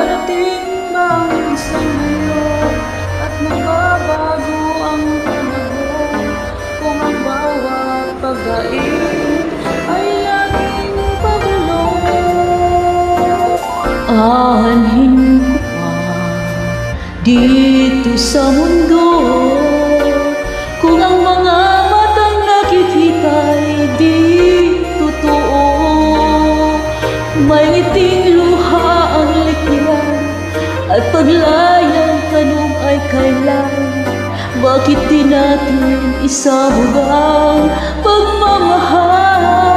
Darating bang isang ngayon at magbabago ang panahon kung ang bawat pagdaing ay laging pagulong? Aanhin ko pa dito sa mundo kung ang mga matang nakikita'y di totoo. May ngiting luha ang likiran at paglayang tanong ay kailan. Bakit di natin isabog ang pagmamahal?